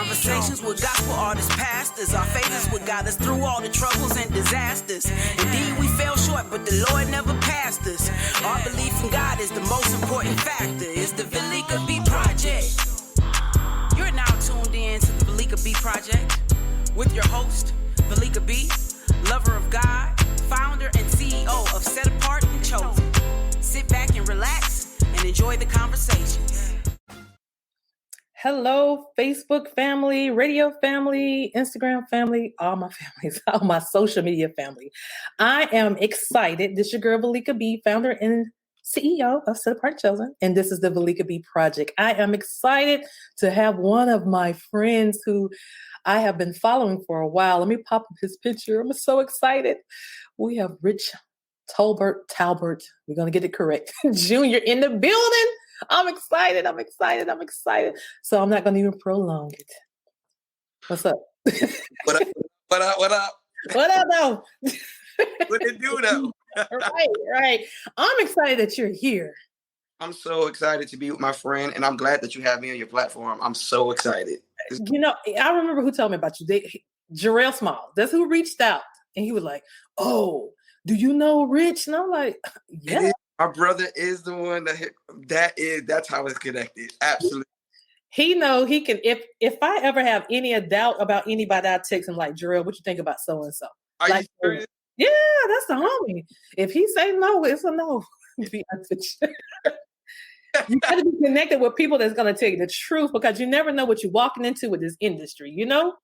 Conversations with gospel artists, pastors. Our favors would guide us through all the troubles and disasters. Indeed, we fell short, but the Lord never passed us. Our belief in God is the most important factor. It's the Veleka B Project. You're now tuned in to the Veleka B Project with your host, Veleka B, lover of God, founder and CEO of Set Apart and Chosen. Sit back and relax and enjoy the conversations. Hello, Facebook family, radio family, Instagram family, all my families, all my social media family. I am excited. This is your girl, Veleka B, founder and CEO of Set Apart Chosen, and this is the Veleka B Project. I am excited to have one of my friends who I have been following for a while. Let me pop up his picture. I'm so excited. We have Rich Tolbert. We're going to get it correct. Junior in the building. I'm excited. So I'm not going to even prolong it. What's up? What up? What up, though? What it do, though? Right. I'm excited that you're here. I'm so excited to be with my friend, and I'm glad that you have me on your platform. I'm so excited. You know, I remember who told me about you. Jarrell Small. That's who reached out, and he was like, "Oh, do you know Rich?" And I'm like, "Yeah." My brother is the one that's how it's connected. Absolutely. He know he can. If I ever have any doubt about anybody, I text him like, "Jarrell, what you think about so and so?" Are like, you serious? Yeah, that's the homie. If he say no, it's a no. To be honest with you. You got to be connected with people that's going to tell you the truth, because you never know what you're walking into with this industry, you know?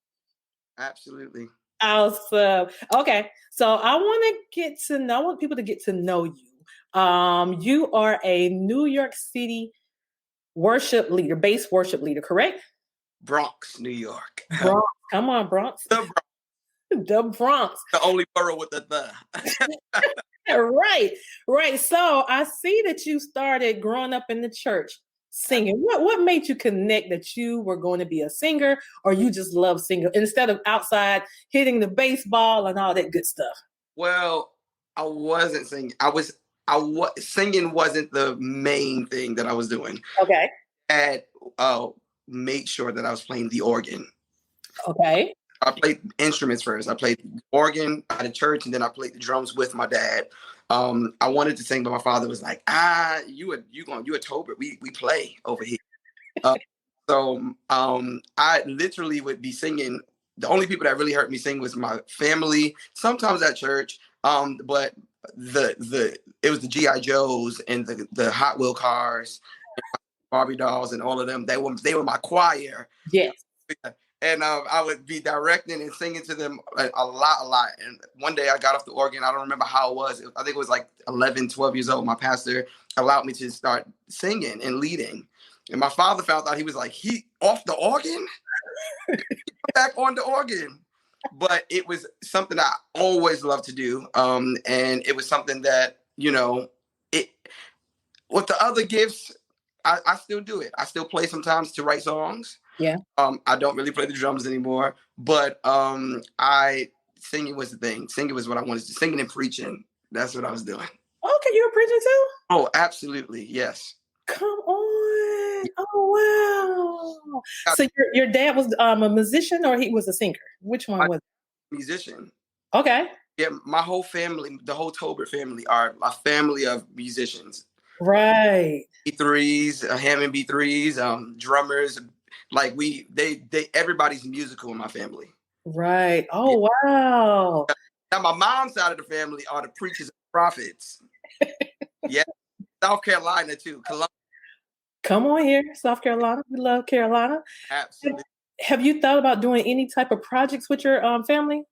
Absolutely. Awesome. Okay. So I want people to get to know you. You are a New York City base worship leader, correct? Bronx, New York. Bronx. Come on, Bronx. The Bronx. The Bronx. The only borough with the. Right. So I see that you started growing up in the church singing. What made you connect that you were going to be a singer, or you just love singing instead of outside hitting the baseball and all that good stuff? Well, I wasn't singing. Singing wasn't the main thing that I was doing. Okay. And made sure that I was playing the organ. Okay. I played instruments first. I played organ at a church, and then I played the drums with my dad. I wanted to sing, but my father was like, you a Tolbert. We play over here. So I literally would be singing. The only people that really heard me sing was my family, sometimes at church. But it was the G.I. Joes and the Hot Wheel cars, Barbie dolls, and all of them. They were my choir. Yes. And I would be directing and singing to them a lot. And one day I got off the organ. I don't remember how it was. I think it was like 11, 12 years old. My pastor allowed me to start singing and leading. And my father found out. He was like, he off the organ? Back on the organ. But it was something I always loved to do. And it was something that, with the other gifts, I still do it. I still play sometimes to write songs. Yeah. I don't really play the drums anymore, but singing was the thing. Singing was what I wanted to do. Singing and preaching. That's what I was doing. Okay, you were preaching too? Oh, absolutely. Yes. Come on. Oh, wow. So your dad was a musician, or he was a singer? Which one was it? Musician. Okay. Yeah, my whole family, the whole Tolbert family, are a family of musicians. Right. B3s, Hammond B3s, drummers. Like everybody's musical in my family. Right. Oh, wow. Now my mom's side of the family are the preachers and prophets. Yeah. South Carolina too. Columbia. Come on here, South Carolina. We love Carolina. Absolutely. Have you thought about doing any type of projects with your family?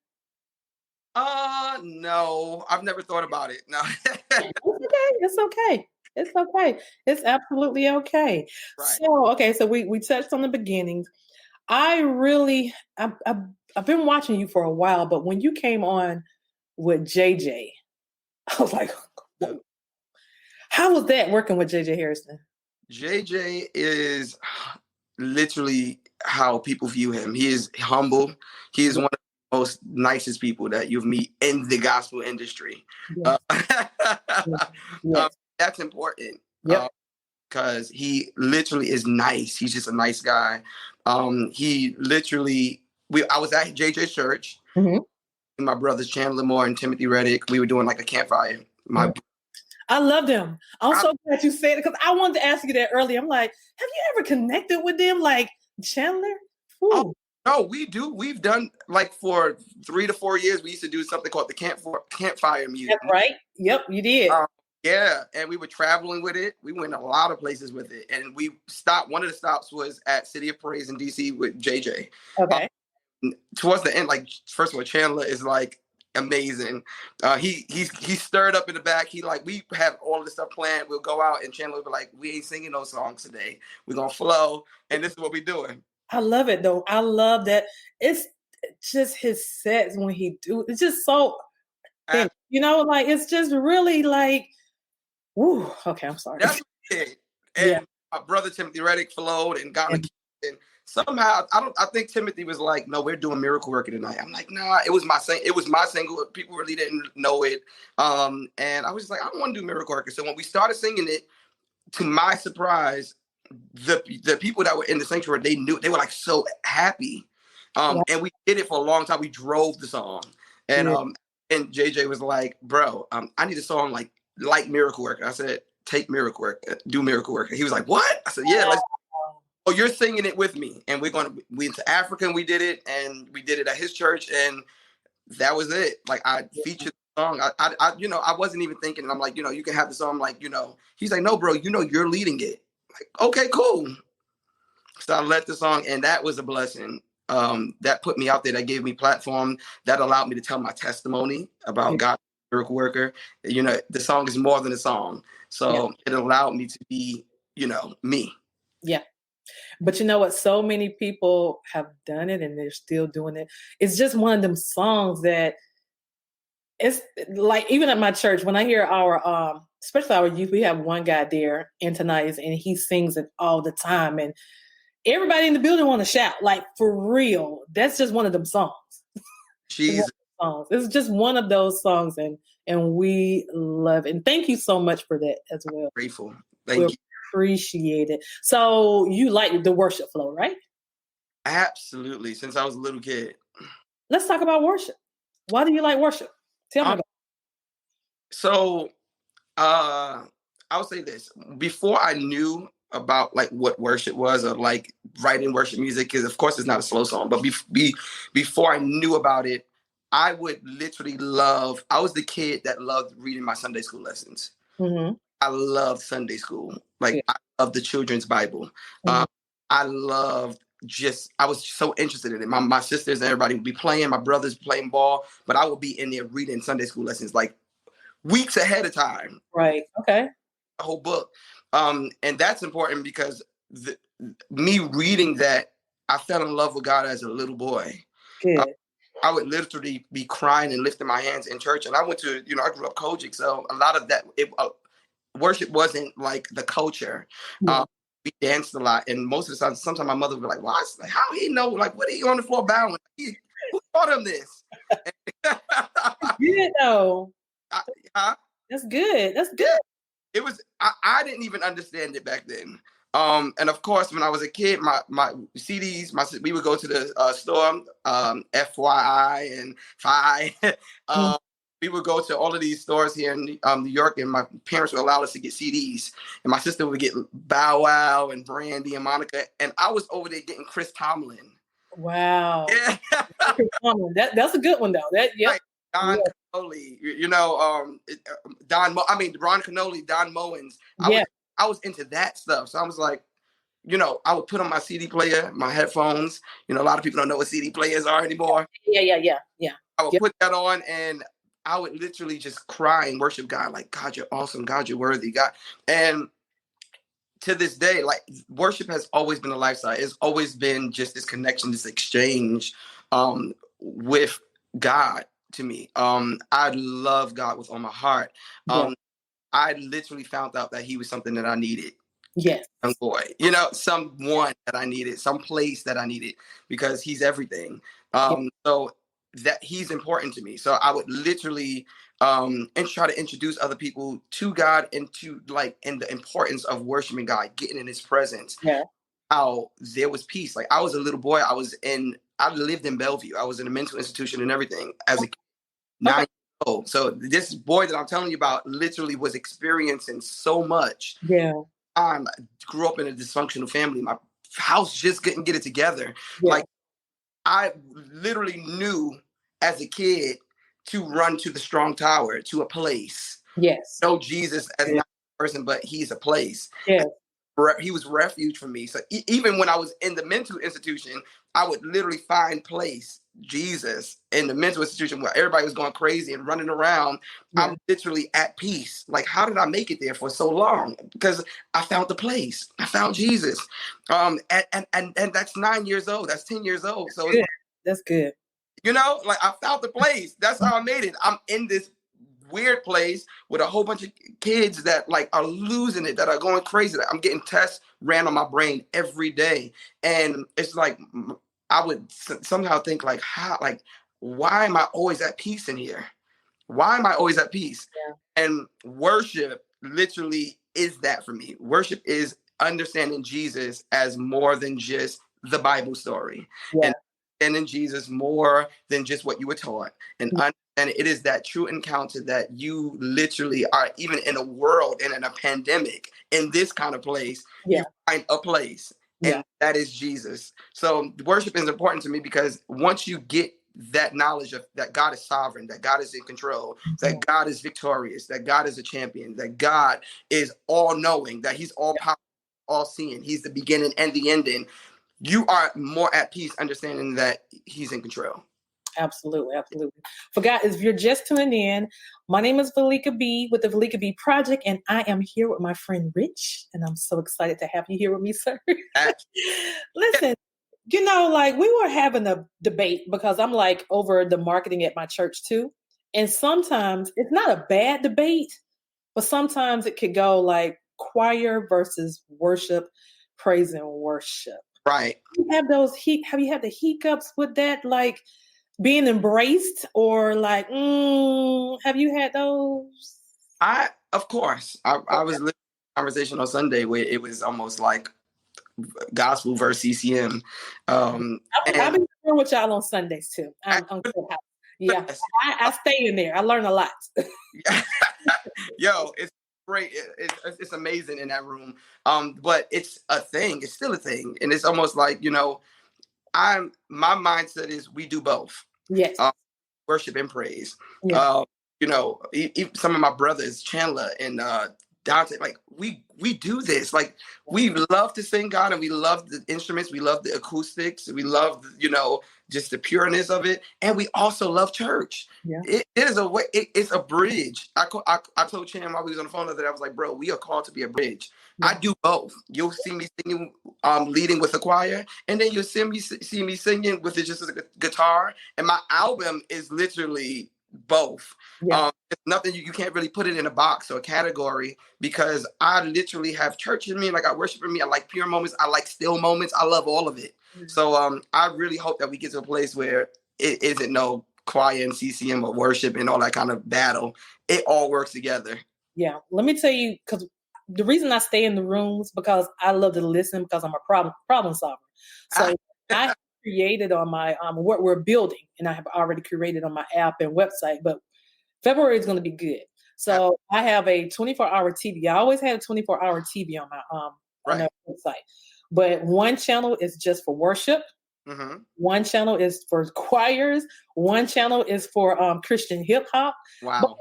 No. I've never thought about it. No. It's okay. It's absolutely okay. Right. So we touched on the beginnings. I've been watching you for a while, but when you came on with JJ, I was like, whoa. How was that working with JJ Harrison? JJ is literally how people view him. He is humble. He is one of the most nicest people that you've met in the gospel industry. Yes. Yes. That's important. Yep. because he literally is nice. He's just a nice guy. He literally, I was at JJ's church. Mm-hmm. My brothers Chandler Moore and Timothy Reddick, we were doing like a campfire. I love them. I'm so glad you said it because I wanted to ask you that earlier. I'm like, have you ever connected with them, like Chandler? Oh, no, we do. We've done like for 3 to 4 years. We used to do something called the campfire music. That's right. Yep, you did. Yeah, and we were traveling with it. We went a lot of places with it, and we stopped. One of the stops was at City of Praise in DC with JJ. Okay. Towards the end, like first of all, Chandler is like amazing. He's stirred up in the back. We have all of this stuff planned. We'll go out, and Chandler will be like, "We ain't singing those songs today. We're gonna flow, and this is what we're doing." I love it though. I love that. It's just his sets when he do. It's just so, you know, like it's just really like. Woo, okay, I'm sorry. That's it. And my brother Timothy Reddick flowed and got and somehow I think Timothy was like, "No, we're doing Miracle Worker tonight." I'm like, "Nah, it was my single. People really didn't know it." And I was just like, "I don't want to do Miracle Worker." So when we started singing it, to my surprise, the people that were in the sanctuary, they were like so happy. And we did it for a long time. We drove the song. And and JJ was like, "Bro, I need a song like Miracle Worker." I said, "Take Miracle Worker, do Miracle Worker." He was like, "What?" I said, "Yeah, let's." "Oh, you're singing it with me." And we went to Africa and we did it, and we did it at his church, and that was it. Like I featured the song. I you know, I wasn't even thinking, and I'm like, you can have the song, like, he's like, "No, bro, you're leading it." Like, okay, cool. So I let the song, and that was a blessing. That put me out there, that gave me platform, that allowed me to tell my testimony about God, Miracle Worker. The song is more than a song. So it allowed me to be, me. Yeah. But you know what? So many people have done it and they're still doing it. It's just one of them songs that it's like, even at my church, when I hear our, especially our youth, we have one guy there, Antonius, and he sings it all the time. And everybody in the building want to shout, like, for real. That's just one of them songs. Jesus. It's just one of those songs, and we love it. And thank you so much for that as well. I'm grateful. Thank you. Appreciate it. So you like the worship flow, right? Absolutely. Since I was a little kid. Let's talk about worship. Why do you like worship? Tell me about it. So I would say this. Before I knew about like what worship was, or like writing worship music, because of course it's not a slow song, but before I knew about it, I would literally I was the kid that loved reading my Sunday school lessons. Mm-hmm. I loved Sunday school. Like, I loved the children's Bible. Mm-hmm. I was so interested in it. My sisters and everybody would be playing, my brothers playing ball, but I would be in there reading Sunday school lessons like weeks ahead of time. Right. Okay. The whole book. And that's important because me reading that, I fell in love with God as a little boy. I would literally be crying and lifting my hands in church. And I went to, I grew up Kojic, so a lot of that, worship wasn't like the culture. Mm-hmm. We danced a lot, and most of the time, sometimes my mother would be like, "Well, how he know? Like, what are you on the floor bowing? Who taught him this?" Good though. Huh? That's good. That's good. Yeah. It was. I didn't even understand it back then. And of course, when I was a kid, my CDs, we would go to the store, FYI and Phi. We would go to all of these stores here in New York, and my parents would allow us to get CDs. And my sister would get Bow Wow and Brandy and Monica, and I was over there getting Chris Tomlin. Wow. Yeah. Chris Tomlin. That's a good one though. Right. Don Canoli, Ron Canoli, Don Mowens. I was into that stuff. So I was like, I would put on my CD player, my headphones. A lot of people don't know what CD players are anymore. Yeah. I would put that on, and I would literally just cry and worship God, like, "God, you're awesome. God, you're worthy. God." And to this day, like, worship has always been a lifestyle. It's always been just this connection, this exchange with God to me. I love God with all my heart. I literally found out that he was something that I needed. Yes. Young boy, someone that I needed, some place that I needed, because he's everything. So that he's important to me. So I would literally and try to introduce other people to God and to and the importance of worshiping God, getting in his presence. Yeah. How there was peace. Like I was a little boy, I lived in Bellevue. I was in a mental institution and everything as a kid, 9 years old. So this boy that I'm telling you about literally was experiencing so much. Yeah. I grew up in a dysfunctional family. My house just couldn't get it together. Yeah. Like I literally knew as a kid to run to the strong tower, to a place. Yes. Know Jesus as not a person, but he's a place. Yeah. He was refuge for me. So even when I was in the mental institution, I would literally find place, Jesus, in the mental institution where everybody was going crazy and running around. Yeah. I'm literally at peace. Like, how did I make it there for so long? Because I found the place. I found Jesus. And that's 9 years old. That's 10 years old. So it's that's good. You know, like I found the place. That's how I made it. I'm in this weird place with a whole bunch of kids that like are losing it, that are going crazy. I'm getting tests ran on my brain every day. And it's like, I would somehow think like, why am I always at peace in here? Why am I always at peace? Yeah. And worship literally is that for me. Worship is understanding Jesus as more than just the Bible story. Yeah. And in Jesus more than just what you were taught. And it is that true encounter that you literally are, even in a world and in a pandemic, in this kind of place, you find a place. And that is Jesus. So worship is important to me because once you get that knowledge of that God is sovereign, that God is in control, that God is victorious, that God is a champion, that God is all knowing, that he's all powerful, all seeing, he's the beginning and the ending. You are more at peace understanding that he's in control. Absolutely. Absolutely. For guys, if you're just tuning in, my name is Veleka B with the Veleka B Project, and I am here with my friend Rich, and I'm so excited to have you here with me, sir. Listen, you know, like we were having a debate because I'm like over the marketing at my church too. And sometimes it's not a bad debate, but sometimes it could go like choir versus worship, praise and worship. Right. Have you had the hiccups with that, like being embraced, or like, have you had those? Of course. I was listening to a conversation on Sunday where it was almost like gospel versus CCM. I've been here with y'all on Sundays too. I'm yeah, I stay in there. I learn a lot. Yo, it's great. It's amazing in that room. But it's a thing. It's still a thing, and it's almost like, you know, my mindset is we do both. Yes. Worship and praise. Yeah. You know, even some of my brothers, Chandler and Dante, like we do this. Like we love to sing God, and we love the instruments, we love the acoustics, we love, you know, just the pureness of it, and we also love church. Yeah. It is a way. It's a bridge. I told Chan while we was on the phone the other day, I was like, bro, we are called to be a bridge. Yeah. I do both. You'll see me singing, leading with a choir, and then you'll see me singing with just a guitar. And my album is literally both. Yeah. It's nothing, you can't really put it in a box or a category, because I literally have church in me. Like I worship in me. I like pure moments. I like still moments. I love all of it. Mm-hmm. So I really hope that we get to a place where it isn't no choir and CCM or worship and all that kind of battle. It all works together. Yeah. Let me tell you, because the reason I stay in the rooms, because I love to listen, because I'm a problem solver. So I created on my what we're building, and I have already created on my app and website, but February is going to be good. So I have a 24-hour TV. I always had a 24-hour TV on my on the website, but one channel is just for worship. Mm-hmm. One channel is for choirs. One channel is for Christian hip hop. Wow.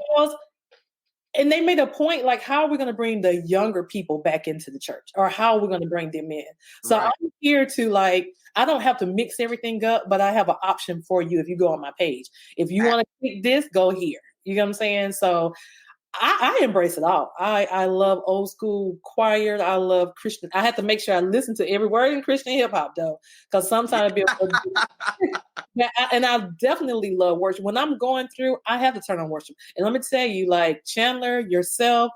And they made a point, like, how are we going to bring the younger people back into the church, or how are we going to bring them in? So I'm here to, like, I don't have to mix everything up, but I have an option for you if you go on my page. If you want to pick this, go here. You know what I'm saying? So I embrace it all. I love old school choir. I love Christian. I have to make sure I listen to every word in Christian hip hop, though, because sometimes and I definitely love worship. When I'm going through, I have to turn on worship. And let me tell you, like Chandler, yourself,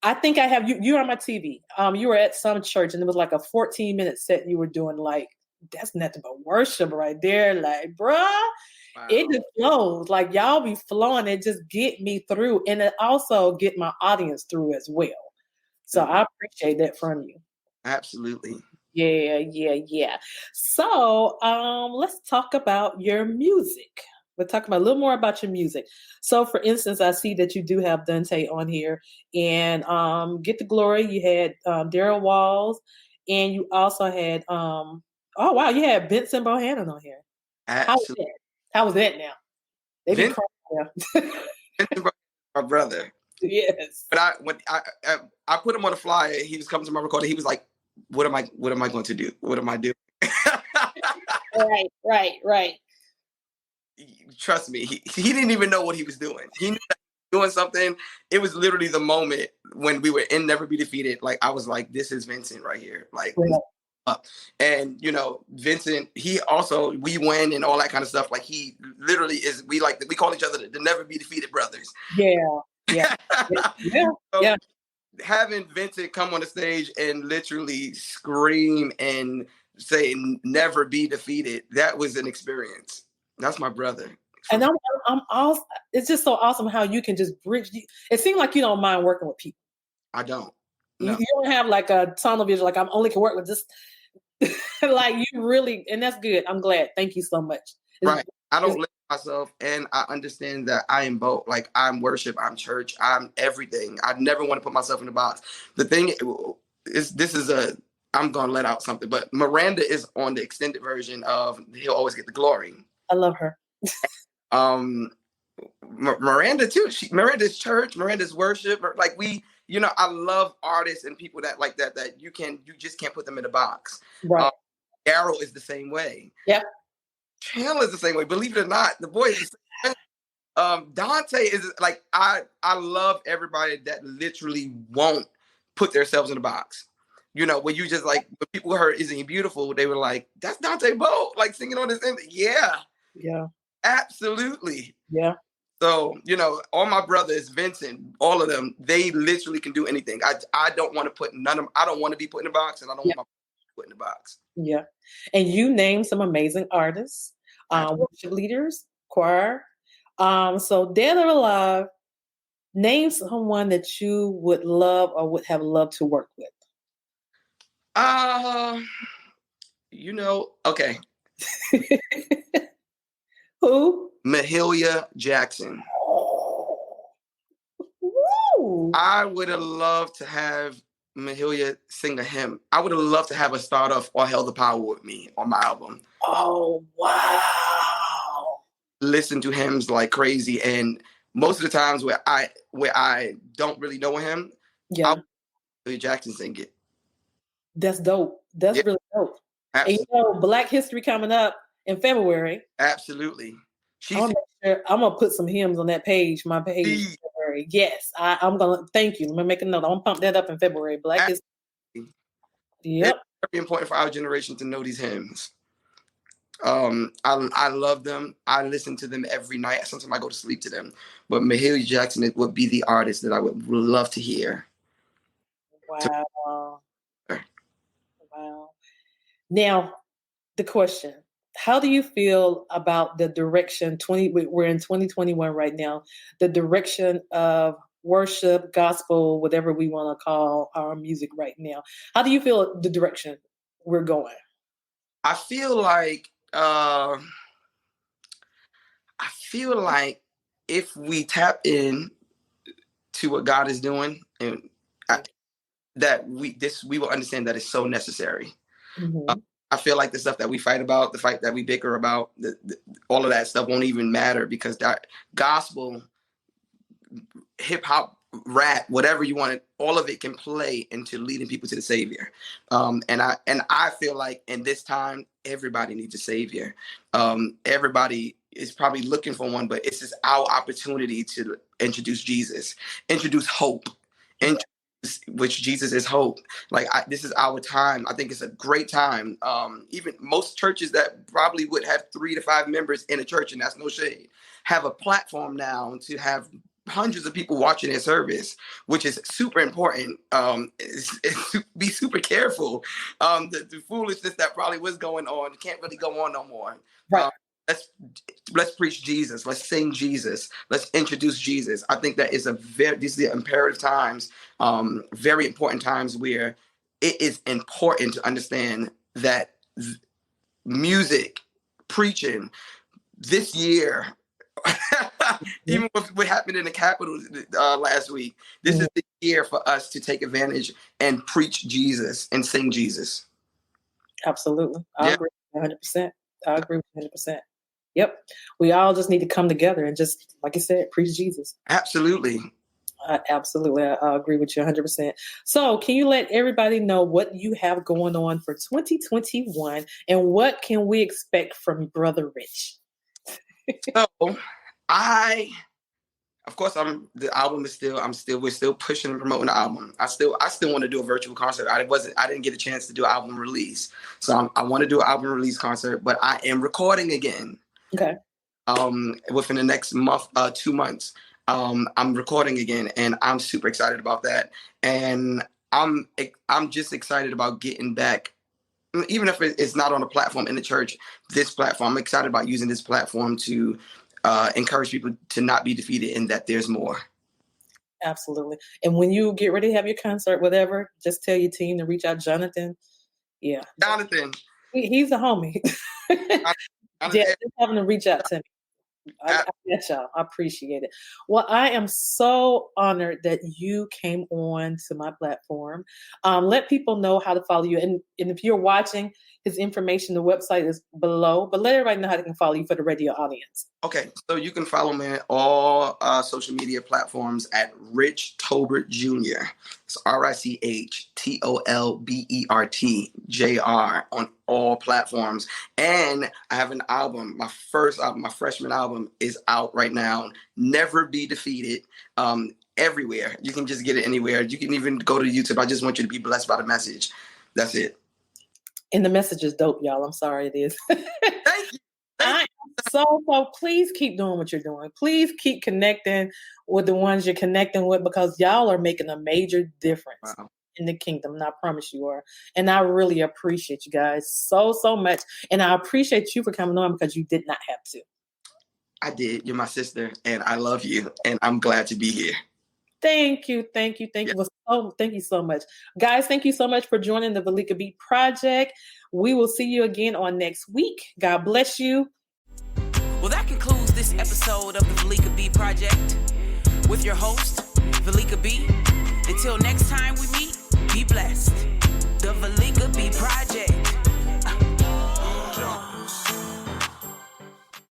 I think I have you. You're on my TV. You were at some church, and it was like a 14-minute set you were doing. Like, that's nothing but worship right there, like, bruh. Wow. It just flows. Like y'all be flowing. It just get me through. And it also get my audience through as well. So I appreciate that from you. Absolutely. Yeah. So let's talk about your music. We'll talk about a little more about your music. So for instance, I see that you do have Dante on here, and Get the Glory, you had Daryl Walls, and you also had oh wow, you had Benson Bohannon on here. Absolutely. How was that now? They be crying. Vincent, my brother. Yes. But when I put him on the flyer, he was coming to my recording. He was like, what am I going to do? What am I doing? Right. Trust me, he didn't even know what he was doing. He knew that he was doing something. It was literally the moment when we were in Never Be Defeated. Like I was like, this is Vincent right here. Like, and Vincent, he also, we win and all that kind of stuff. Like he literally is. We call each other the Never Be Defeated brothers. Yeah. So, having Vincent come on the stage and literally scream and say "never be defeated," that was an experience. That's my brother. And I'm also, it's just so awesome how you can just bridge. It seems like you don't mind working with people. I don't. No. You don't have like a tunnel vision. Like I'm only can work with this. Like you really, and that's good. I'm glad. Thank you so much. Right. I don't limit myself, and I understand that I am both. Like I'm worship, I'm church, I'm everything. I never want to put myself in a box. The thing is, I'm gonna let out something, but Miranda is on the extended version of He'll Always Get the Glory. I love her. Miranda too. Miranda's church, Miranda's worship. Like I love artists and people that like that you just can't put them in a box. Right. Daryl is the same way. Yep. Chandler is the same way. Believe it or not, the boy is the same way. Dante is like I love everybody that literally won't put themselves in a box. When you just like when people heard "Isn't He Beautiful," they were like, "That's Dante Bo, like singing on this." Yeah, absolutely. Yeah. So all my brothers, Vincent, all of them, they literally can do anything. I don't want to put I don't want to be put in a box, and I don't want my put in the box. Yeah, and you named some amazing artists, worship leaders, choir. So dead or alive, name someone that you would love or would have loved to work with. Okay. Who? Mahalia Jackson. Woo. I would have loved to have Mahalia sing a hymn. I would have loved to have her start off "All Hell the Power" with me on my album. Oh, wow. Listen to hymns like crazy. And most of the times where I don't really know him, Mahalia Jackson sing it. That's dope. That's really dope. Absolutely. And Black History coming up in February. Absolutely. I'm gonna put some hymns on that page, my page. Yes, I'm gonna thank you. Let me make a note. I'm gonna pump that up in February. Black History. Yep. It's very important for our generation to know these hymns. I love them. I listen to them every night. Sometimes I go to sleep to them. But Mahalia Jackson would be the artist that I would love to hear. Wow. Wow. Now, the question. How do you feel about the direction we're in 2021 right now, the direction of worship, gospel, whatever we want to call our music right now? How do you feel the direction we're going? I feel like if we tap in to what God is doing, and we will understand that it's so necessary. Mm-hmm. I feel like the stuff that we fight about, the fight that we bicker about, all of that stuff won't even matter because that gospel, hip hop, rap, whatever you want, all of it can play into leading people to the Savior. And I feel like in this time, everybody needs a Savior. Everybody is probably looking for one, but it's just our opportunity to introduce Jesus, introduce hope, which Jesus is hope. Like this is our time. I think it's a great time. Even most churches that probably would have 3 to 5 members in a church, and that's no shade, have a platform now to have hundreds of people watching their service, which is super important. Be super careful. The foolishness that probably was going on can't really go on no more. Right. let's preach Jesus. Let's sing Jesus. Let's introduce Jesus. I think that is these are the imperative times, very important times where it is important to understand that music, preaching this year, even with what happened in the Capitol last week, this is the year for us to take advantage and preach Jesus and sing Jesus. Absolutely. I agree 100%. I agree 100%. Yep. We all just need to come together and just, like you said, preach Jesus. Absolutely. Absolutely. I agree with you 100%. So can you let everybody know what you have going on for 2021 and what can we expect from Brother Rich? So of course, we're still pushing and promoting the album. I still want to do a virtual concert. I didn't get a chance to do an album release. So I want to do an album release concert, but I am recording again. Okay. Within the next month, 2 months, I'm recording again, and I'm super excited about that. And I'm just excited about getting back, even if it's not on a platform in the church. This platform, I'm excited about using this platform to encourage people to not be defeated and that there's more. Absolutely. And when you get ready to have your concert, whatever, just tell your team to reach out. Jonathan. Yeah. Jonathan. He's a homie. Just having to reach out to me. I get y'all. I appreciate it. Well, I am so honored that you came on to my platform. Let people know how to follow you. And if you're watching, his information, the website is below, but let everybody know how they can follow you for the radio audience. Okay. So you can follow me on all social media platforms at Rich Tolbert Jr. It's RichTolbert on all platforms. And I have an album. My first album, my freshman album, is out right now. Never Be Defeated. Everywhere. You can just get it anywhere. You can even go to YouTube. I just want you to be blessed by the message. That's it. And the message is dope, y'all. I'm sorry it is. Thank you. So please keep doing what you're doing. Please keep connecting with the ones you're connecting with, because y'all are making a major difference in the kingdom. And I promise you are. And I really appreciate you guys so much. And I appreciate you for coming on, because you did not have to. I did. You're my sister, and I love you, and I'm glad to be here. Thank you. Thank you so much. Guys, thank you so much for joining the Veleka B Project. We will see you again on next week. God bless you. Well, that concludes this episode of the Veleka B Project with your host, Veleka B. Until next time we meet, be blessed. The Veleka B Project.